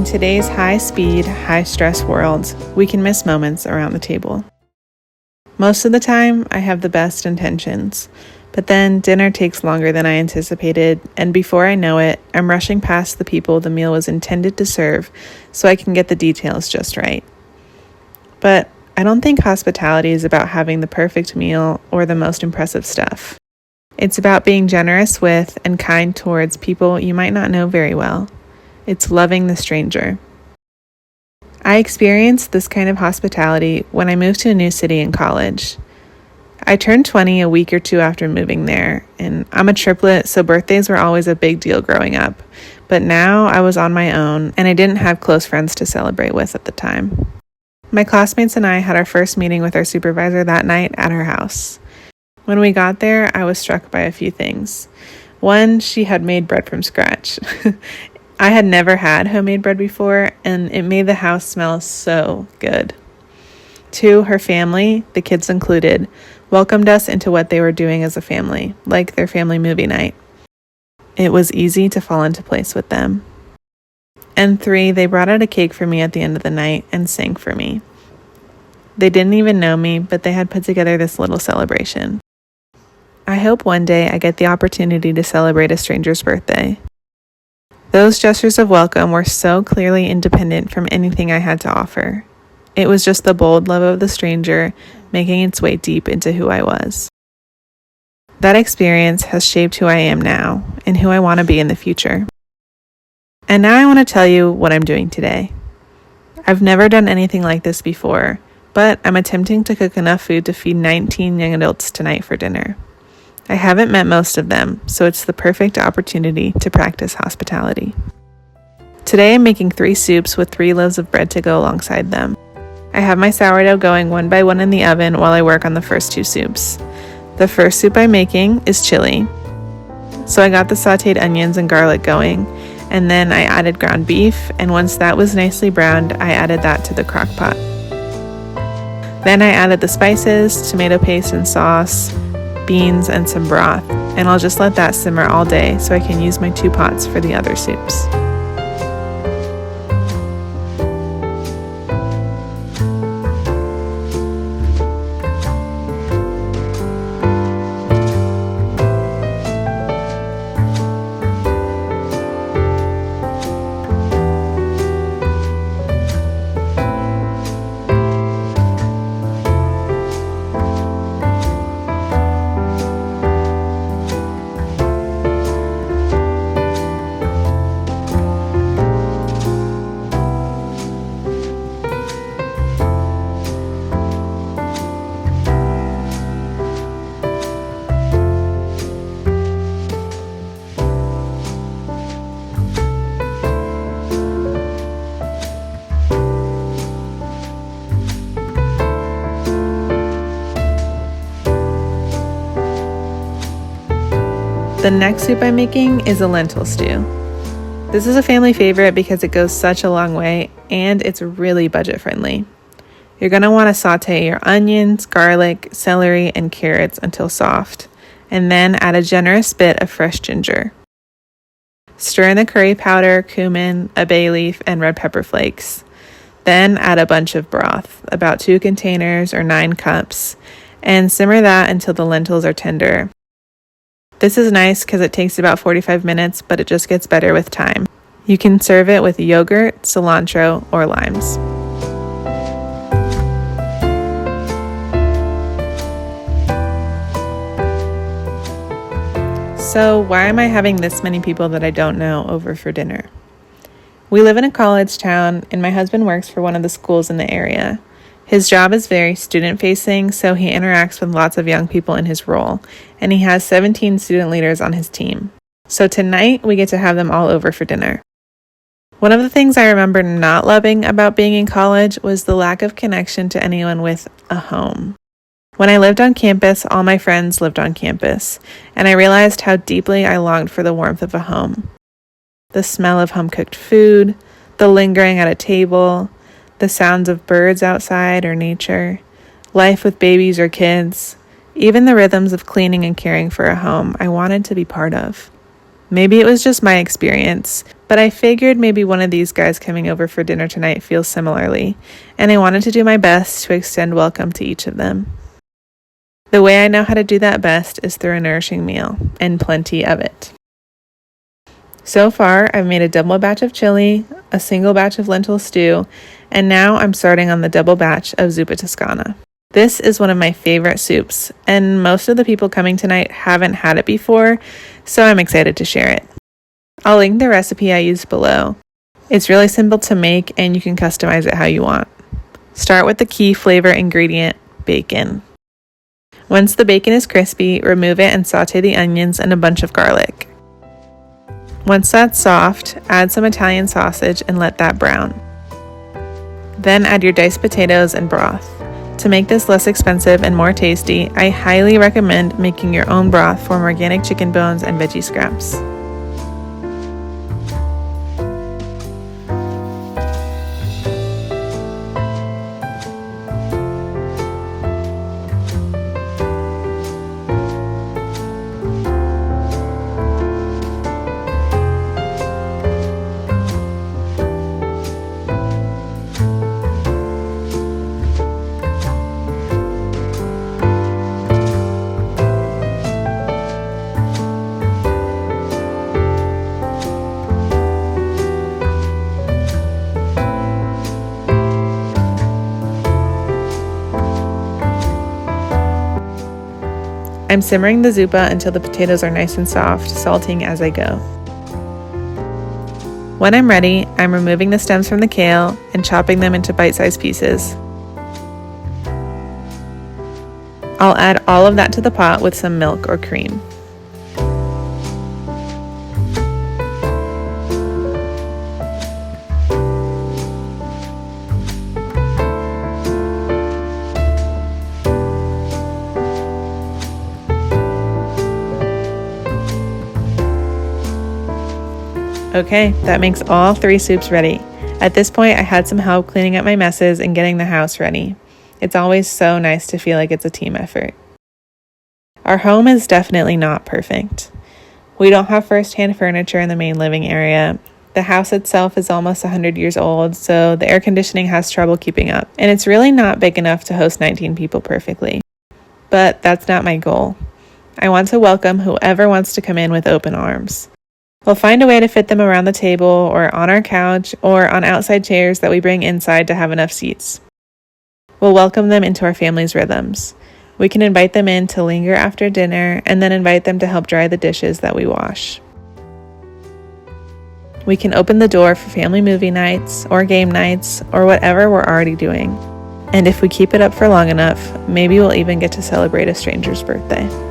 today's high-speed, high-stress world, we can miss moments around the table. Most of the time, I have the best intentions, but then dinner takes longer than I anticipated, and before I know it, I'm rushing past the people the meal was intended to serve so I can get the details just right. But I don't think hospitality is about having the perfect meal or the most impressive stuff. It's about being generous with and kind towards people you might not know very well. It's loving the stranger. I experienced this kind of hospitality when I moved to a new city in college. I turned 20 a week or two after moving there, and I'm a triplet, so birthdays were always a big deal growing up. But now I was on my own, and I didn't have close friends to celebrate with at the time. My classmates and I had our first meeting with our supervisor that night at her house. When we got there, I was struck by a few things. One, she had made bread from scratch. I had never had homemade bread before, and it made the house smell so good. Two, her family, the kids included, welcomed us into what they were doing as a family, like their family movie night. It was easy to fall into place with them. And three, they brought out a cake for me at the end of the night and sang for me. They didn't even know me, but they had put together this little celebration. I hope one day I get the opportunity to celebrate a stranger's birthday. Those gestures of welcome were so clearly independent from anything I had to offer. It was just the bold love of the stranger making its way deep into who I was. That experience has shaped who I am now and who I want to be in the future. And now I want to tell you what I'm doing today. I've never done anything like this before, but I'm attempting to cook enough food to feed 19 young adults tonight for dinner. I haven't met most of them, so it's the perfect opportunity to practice hospitality. Today I'm making 3 soups with 3 loaves of bread to go alongside them. I have my sourdough going one by one in the oven while I work on the first 2 soups. The first soup I'm making is chili. So I got the sauteed onions and garlic going, and then I added ground beef, and once that was nicely browned, I added that to the crock pot. Then I added the spices, tomato paste and sauce, beans, and some broth, and I'll just let that simmer all day so I can use my 2 pots for the other soups. The next soup I'm making is a lentil stew. This is a family favorite because it goes such a long way and it's really budget friendly. You're going to want to saute your onions, garlic, celery, and carrots until soft, and then add a generous bit of fresh ginger. Stir in the curry powder, cumin, a bay leaf, and red pepper flakes. Then add a bunch of broth, about 2 containers or 9 cups, and simmer that until the lentils are tender. This is nice because it takes about 45 minutes, but it just gets better with time. You can serve it with yogurt, cilantro, or limes. So why am I having this many people that I don't know over for dinner? We live in a college town, and my husband works for one of the schools in the area. His job is very student-facing, so he interacts with lots of young people in his role, and he has 17 student leaders on his team. So tonight, we get to have them all over for dinner. One of the things I remember not loving about being in college was the lack of connection to anyone with a home. When I lived on campus, all my friends lived on campus, and I realized how deeply I longed for the warmth of a home. The smell of home-cooked food, the lingering at a table, the sounds of birds outside or nature, life with babies or kids, even the rhythms of cleaning and caring for a home I wanted to be part of. Maybe it was just my experience, but I figured maybe one of these guys coming over for dinner tonight feels similarly, and I wanted to do my best to extend welcome to each of them. The way I know how to do that best is through a nourishing meal, and plenty of it. So far, I've made a double batch of chili, a single batch of lentil stew, and now I'm starting on the double batch of zuppa toscana. This is one of my favorite soups, and most of the people coming tonight haven't had it before, so I'm excited to share it. I'll link the recipe I used below. It's really simple to make, and you can customize it how you want. Start with the key flavor ingredient, bacon. Once the bacon is crispy, remove it and saute the onions and a bunch of garlic. Once that's soft, add some Italian sausage and let that brown. Then add your diced potatoes and broth. To make this less expensive and more tasty, I highly recommend making your own broth from organic chicken bones and veggie scraps. I'm simmering the zuppa until the potatoes are nice and soft, salting as I go. When I'm ready, I'm removing the stems from the kale and chopping them into bite-sized pieces. I'll add all of that to the pot with some milk or cream. Okay, that makes all 3 soups ready. At this point, I had some help cleaning up my messes and getting the house ready. It's always so nice to feel like it's a team effort. Our home is definitely not perfect. We don't have first-hand furniture in the main living area. The house itself is almost 100 years old, so the air conditioning has trouble keeping up, and it's really not big enough to host 19 people perfectly. But that's not my goal. I want to welcome whoever wants to come in with open arms. We'll find a way to fit them around the table or on our couch or on outside chairs that we bring inside to have enough seats. We'll welcome them into our family's rhythms. We can invite them in to linger after dinner and then invite them to help dry the dishes that we wash. We can open the door for family movie nights or game nights or whatever we're already doing. And if we keep it up for long enough, maybe we'll even get to celebrate a stranger's birthday.